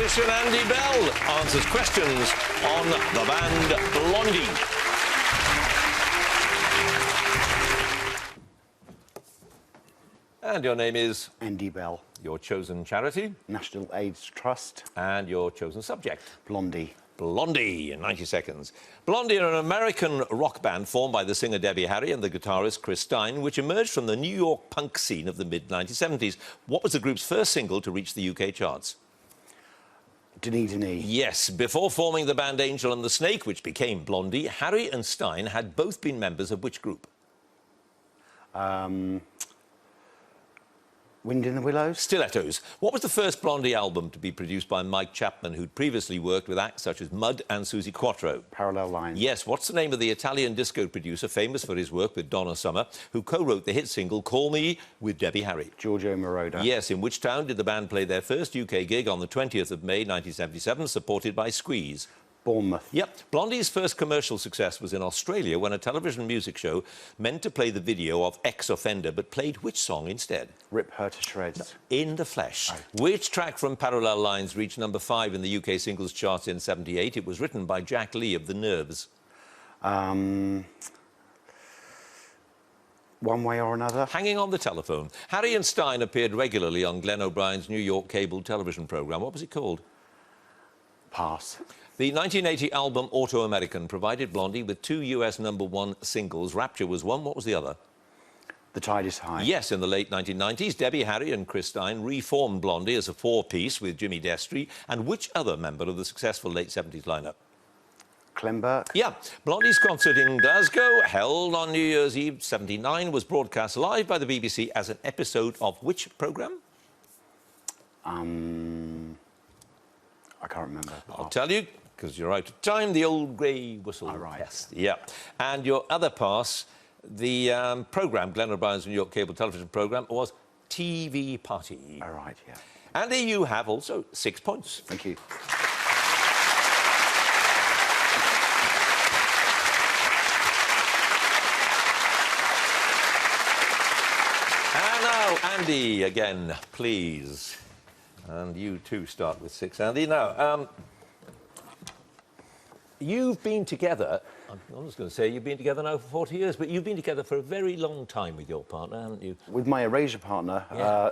musician Andy Bell answers questions on the band Blondie. And your name is? Andy Bell. Your chosen charity? National AIDS Trust. And your chosen subject? Blondie. Blondie, in 90 seconds. Blondie are an American rock band formed by the singer Debbie Harry and the guitarist Chris Stein, which emerged from the New York punk scene of the mid-1970s. What was the group's first single to reach the UK charts? Denis. Yes. Before forming the band Angel and the Snake, which became Blondie, Harry and Stein had both been members of which group? Wind in the Willows. Stilettos. What was the first Blondie album to be produced by Mike Chapman, who'd previously worked with acts such as Mud and Suzi Quatro? Parallel Lines. Yes. What's the name of the Italian disco producer famous for his work with Donna Summer, who co-wrote the hit single Call Me with Debbie Harry? Giorgio Moroder. Yes. In which town did the band play their first UK gig on the 20th of May 1977, supported by Squeeze? Bournemouth. Yep. Blondie's first commercial success was in Australia when a television music show meant to play the video of Ex-Offender but played which song instead? Rip Her to Shreds. In the Flesh. Oh. Which track from Parallel Lines reached number 5 in the UK singles charts in '78? It was written by Jack Lee of The Nerves. One Way or Another. Hanging on the Telephone. Harry and Stein appeared regularly on Glenn O'Brien's New York cable television programme. What was it called? Pass. The 1980 album Auto-American provided Blondie with 2 US #1 singles. Rapture was one. What was the other? The Tide is High. Yes, in the late 1990s, Debbie Harry and Chris Stein reformed Blondie as a 4-piece with Jimmy Destry and which other member of the successful late 70s lineup? Clem Burke. Yeah. Blondie's concert in Glasgow, held on New Year's Eve '79, was broadcast live by the BBC as an episode of which programme? I can't remember. I'll tell you, because you're out of time, the old grey whistle test. Yeah. And your other pass, the programme, Glenn O'Brien's New York cable television programme, was TV Party. All right, yeah. Andy, you have also 6 points. Thank you. And now, Andy, again, please. And you, too, start with 6, Andy. Now, you've been together, I'm just going to say you've been together now for 40 years, but you've been together for a very long time with your partner, haven't you? With my Erasure partner,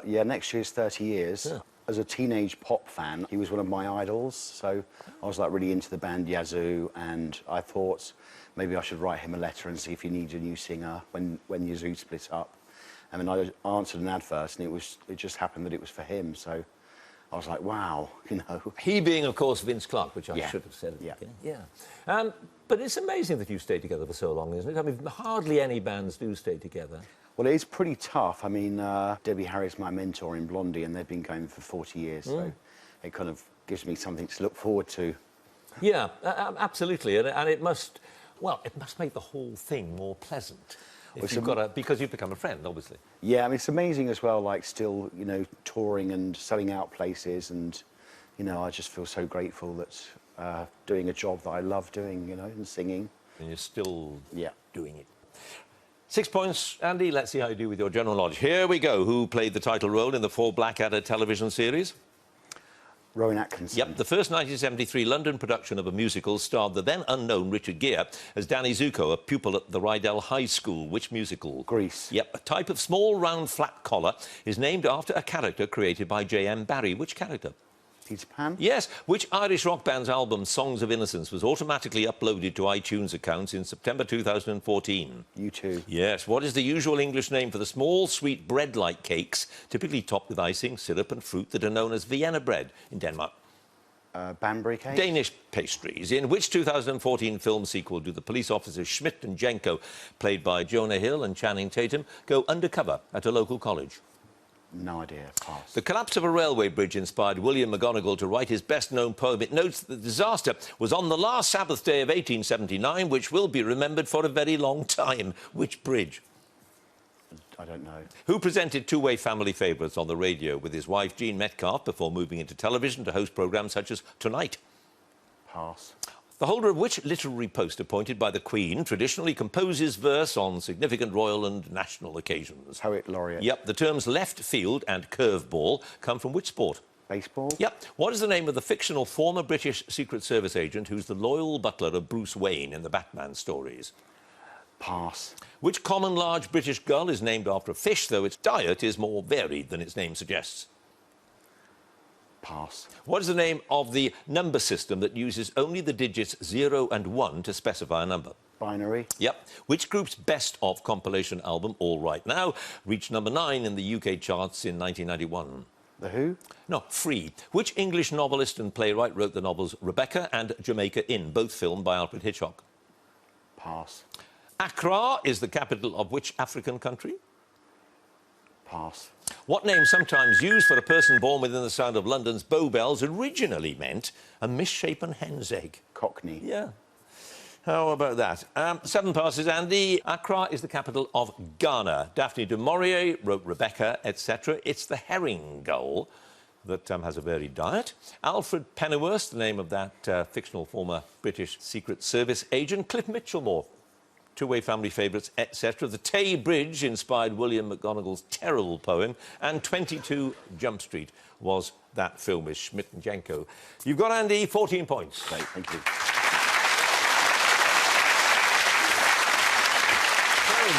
yeah, next year's 30 years. Yeah. As a teenage pop fan, he was one of my idols, so I was, like, really into the band Yazoo, and I thought maybe I should write him a letter and see if he needs a new singer when Yazoo split up. And then I answered an advert, and it just happened that it was for him, so I was like, wow, you know. He being, of course, Vince Clarke, which I should have said at the beginning. Yeah. But it's amazing that you've stayed together for so long, isn't it? I mean, hardly any bands do stay together. Well, it is pretty tough. I mean, Debbie Harry's my mentor in Blondie, and they've been going for 40 years, so it kind of gives me something to look forward to. Yeah, absolutely. And it must, well, it must make the whole thing more pleasant. If you've got because you've become a friend, obviously. Yeah, I mean, it's amazing as well, like, still, you know, touring and selling out places, and, you know, I just feel so grateful that doing a job that I love doing, you know, and singing. And you're still doing it. 6 points, Andy. Let's see how you do with your general knowledge. Here we go. Who played the title role in the 4 Blackadder television series? Rowan Atkinson. Yep, the first 1973 London production of a musical starred the then-unknown Richard Gere as Danny Zuko, a pupil at the Rydell High School. Which musical? Grease. Yep, a type of small, round, flat collar is named after a character created by J.M. Barrie. Which character? Peter Pan? Yes. Which Irish rock band's album, Songs of Innocence, was automatically uploaded to iTunes accounts in September 2014? U2. Yes. What is the usual English name for the small, sweet bread-like cakes, typically topped with icing, syrup and fruit, that are known as Vienna bread in Denmark? Banbury cake? Danish pastries. In which 2014 film sequel do the police officers Schmidt and Jenko, played by Jonah Hill and Channing Tatum, go undercover at a local college? No idea. Pass. The collapse of a railway bridge inspired William McGonagall to write his best-known poem. It notes that the disaster was on the last Sabbath day of 1879, which will be remembered for a very long time. Which bridge? I don't know. Who presented two-way family favourites on the radio with his wife Jean Metcalfe before moving into television to host programmes such as Tonight? Pass. The holder of which literary post appointed by the Queen traditionally composes verse on significant royal and national occasions? Poet laureate. Yep. The terms left field and curveball come from which sport? Baseball? Yep. What is the name of the fictional former British Secret Service agent who's the loyal butler of Bruce Wayne in the Batman stories? Pass. Which common large British gull is named after a fish, though its diet is more varied than its name suggests? Pass. What is the name of the number system that uses only the digits 0 and 1 to specify a number? Binary. Yep. Which group's best of compilation album, All Right Now, reached number 9 in the UK charts in 1991? The Who? No, Free. Which English novelist and playwright wrote the novels Rebecca and Jamaica Inn, both filmed by Alfred Hitchcock? Pass. Accra is the capital of which African country? Pass. What name sometimes used for a person born within the sound of London's Bow Bells originally meant a misshapen hen's egg? Cockney. Yeah. How about that? 7 passes, Andy. Accra is the capital of Ghana. Daphne du Maurier wrote Rebecca, etc. It's the herring gull that has a varied diet. Alfred Pennyworth, the name of that fictional former British Secret Service agent. Cliff Mitchellmore, two-way family favourites, etc. The Tay Bridge inspired William McGonagall's terrible poem, and 22 Jump Street was that film with Schmidt and Jenko. You've got, Andy, 14 points. Great, thank you.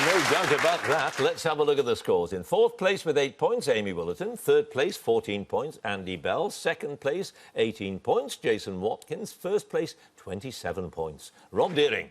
No doubt about that. Let's have a look at the scores. In 4th place with 8 points, Amy Willerton. 3rd place, 14 points, Andy Bell. 2nd place, 18 points, Jason Watkins. 1st place, 27 points, Rob Deering.